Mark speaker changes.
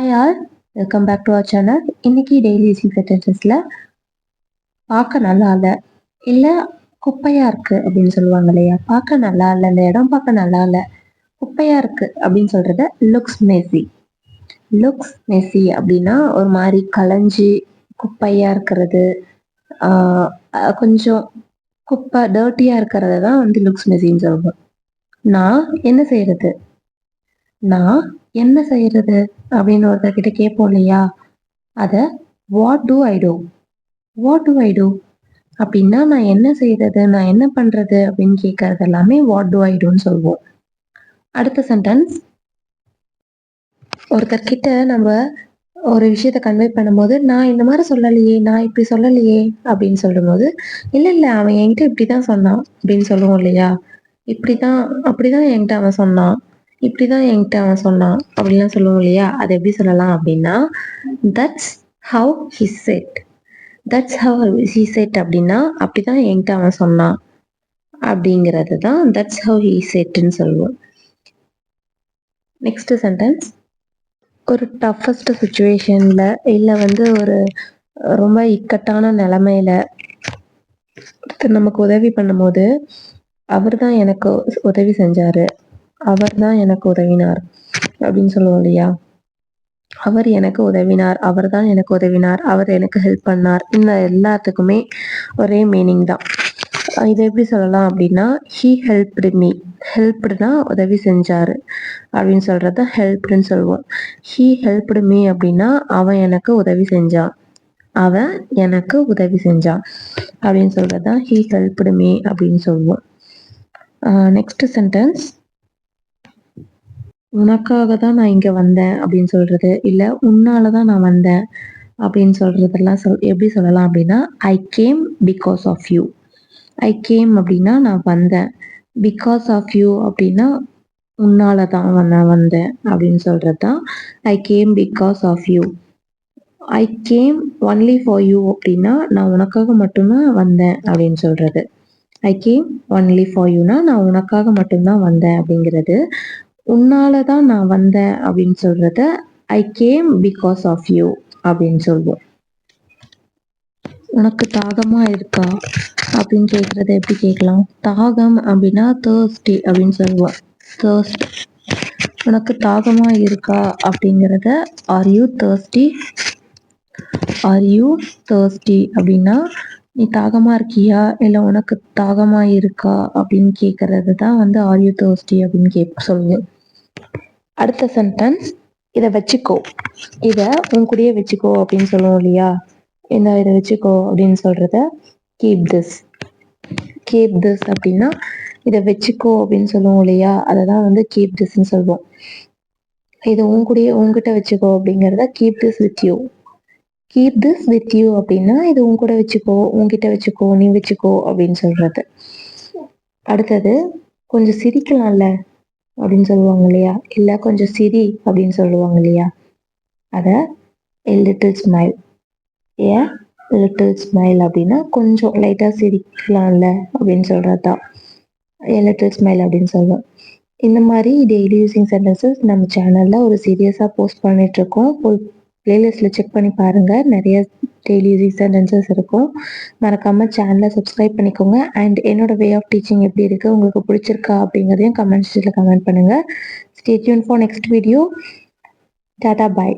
Speaker 1: Hi all, welcome back to our channel. இன்னைக்கு daily using சென்டென்சஸ்ல பார்க்க நல்லா இல்லை, இல்லை குப்பையா இருக்கு அப்படின்னு சொல்லுவாங்க இல்லையா. பார்க்க நல்லா இல்லை, இந்த இடம் பார்க்க நல்லா இல்லை, குப்பையா இருக்கு அப்படின்னு சொல்றத லுக்ஸ் மெஸி. லுக்ஸ் மெஸி அப்படின்னா ஒரு மாதிரி கலைஞ்சி குப்பையா இருக்கிறது, கொஞ்சம் குப்பை டர்ட்டியா இருக்கிறத தான் வந்து லுக்ஸ் மெஸின்னு சொல்லுவோம். நான் என்ன செய்யறது அப்படின்னு ஒருத்தர்கிட்ட கேட்போம் இல்லையா. அதை வாட் டு ஐ டூ அப்படின்னா நான் என்ன செய்யறது, நான் என்ன பண்றது அப்படின்னு கேட்கறது எல்லாமே வாட் டு ஐ டூன்னு சொல்லுவோம். அடுத்த சென்டென்ஸ், ஒருத்தர்கிட்ட நம்ம ஒரு விஷயத்த கன்வே பண்ணும்போது நான் இந்த மாதிரி சொல்லலையே, நான் இப்படி சொல்லலையே அப்படின்னு சொல்லும்போது இல்லை அவன் என்கிட்ட இப்படிதான் சொன்னான் அப்படின்னு சொல்லுவோம் இல்லையா. அப்படிதான் என்கிட்ட அவன் சொன்னான், இப்படிதான் என்கிட்ட அவன் சொன்னான் அப்படின்லாம் சொல்லுவோம் இல்லையா. அது எப்படி சொல்லலாம் அப்படின்னா தட்ஸ் ஹவ் ஹி செட் அப்படின்னா அப்படிதான் என்கிட்ட அவன் சொன்னான் அப்படிங்கிறது தான் தட்ஸ் ஹவ் ஹி செட்ன்னு சொல்லுவோம். நெக்ஸ்ட் சென்டென்ஸ், ஒரு டஃபஸ்ட் சுச்சுவேஷன்ல இல்லை வந்து ஒரு ரொம்ப இக்கட்டான நிலைமையில நமக்கு உதவி பண்ணும்போது அவர் தான் எனக்கு உதவி செஞ்சாரு, அவர் தான் எனக்கு உதவினார் அப்படின்னு சொல்லுவோம் இல்லையா. அவர் எனக்கு உதவினார், அவர் தான் எனக்கு உதவினார், அவர் எனக்கு ஹெல்ப் பண்ணார், இந்த எல்லாத்துக்குமே ஒரே மீனிங் தான். இதை எப்படி சொல்லலாம் அப்படின்னா ஹீ ஹெல்ப்டு மீ. ஹெல்ப்டுனா உதவி செஞ்சாரு அப்படின்னு சொல்றத ஹெல்ப்டுன்னு சொல்லுவோம். ஹீ ஹெல்ப்டு மீ அப்படின்னா அவன் எனக்கு உதவி செஞ்சான் அப்படின்னு சொல்றதுதான் ஹீ ஹெல்ப்டு மீ அப்படின்னு சொல்லுவோம். நெக்ஸ்ட் சென்டென்ஸ், உனக்காக தான் நான் இங்க வந்தேன் அப்படின்னு சொல்றது, இல்ல உன்னாலதான் நான் வந்தேன் அப்படின்னு சொல்றதெல்லாம் எப்படி சொல்லலாம் அப்படின்னா I came because of you. I came அப்படின்னா நான் வந்தேன், பிகாஸ் ஆஃப் யூ அப்படின்னா உன்னாலதான் நான் வந்தேன் அப்படின்னு சொல்றது தான் I came because of you. I came only for you அப்படின்னா நான் உனக்காக மட்டும்தான் வந்தேன் அப்படின்னு சொல்றது. ஐ கேம் ஒன்லி ஃபார் யூனா நான் உனக்காக மட்டும்தான் வந்தேன் அப்படிங்கிறது. உன்னாலதான் நான் வந்தேன் அப்படின்னு சொல்றத I came because of you அப்படின்னு சொல்லுவோம். உனக்கு தாகமா இருக்கா அப்படின்னு கேட்கறத எப்படி கேட்கலாம். தாகம் அப்படின்னா தேர்ஸ்டி அப்படின்னு சொல்லுவோம். தேர்ஸ்ட். உனக்கு தாகமா இருக்கா அப்படிங்கிறத ஆர் யூ தேர்ஸ்டி அப்படின்னா நீ தாகமா இருக்கியா இல்லை உனக்கு தாகமா இருக்கா அப்படின்னு கேட்கறது தான் வந்து ஆர் யூ தேர்ஸ்டி அப்படின்னு சொல்லுவோம். அடுத்த சென்டென்ஸ், இதை வச்சுக்கோ, இதை உன் கூடயே வச்சுக்கோ அப்படின்னு சொல்லுவோம் இல்லையா. இதை வச்சுக்கோ அப்படின்னு சொல்றத கீப் திஸ் அப்படின்னா இதை வச்சுக்கோ அப்படின்னு சொல்லுவோம் இல்லையா. அதை தான் வந்து கீப் திஸ்ன்னு சொல்லுவோம். இதை உன்கிட்ட வச்சுக்கோ அப்படிங்கிறத கீப் திஸ் வித் யூ அப்படின்னா இது உன் கூட வச்சுக்கோ, உன்கிட்ட வச்சுக்கோ, நீ வச்சுக்கோ அப்படின்னு சொல்றது. அடுத்தது, கொஞ்சம் சிரிக்கலாம்ல அப்படின்னு சொல்லுவாங்க இல்லையா, இல்லை கொஞ்சம் சிரி அப்படின்னு சொல்லுவாங்க இல்லையா. அதை a little smile அப்படின்னா கொஞ்சம் லைட்டாக சிரிக்கலாம்ல அப்படின்னு சொல்கிறது தான் a little smile அப்படின்னு சொல்லுவோம். இந்த மாதிரி டெய்லி யூசிங் சென்டென்சஸ் நம்ம சேனலில் ஒரு சீரியஸாக போஸ்ட் பண்ணிகிட்ருக்கோம். பிளேலிஸ்ட்டில் செக் பண்ணி பாருங்கள், நிறைய டெய்லி யூசிங் சென்டென்சஸ் இருக்கும். மறக்காமல் சேனலை சப்ஸ்கிரைப் பண்ணிக்கோங்க. அண்ட் என்னோட வே ஆஃப் டீச்சிங் எப்படி இருக்குது, உங்களுக்கு பிடிச்சிருக்கா அப்படிங்கிறதையும் கமெண்ட் பண்ணுங்கள். Stay tune for next video. Tata, bye.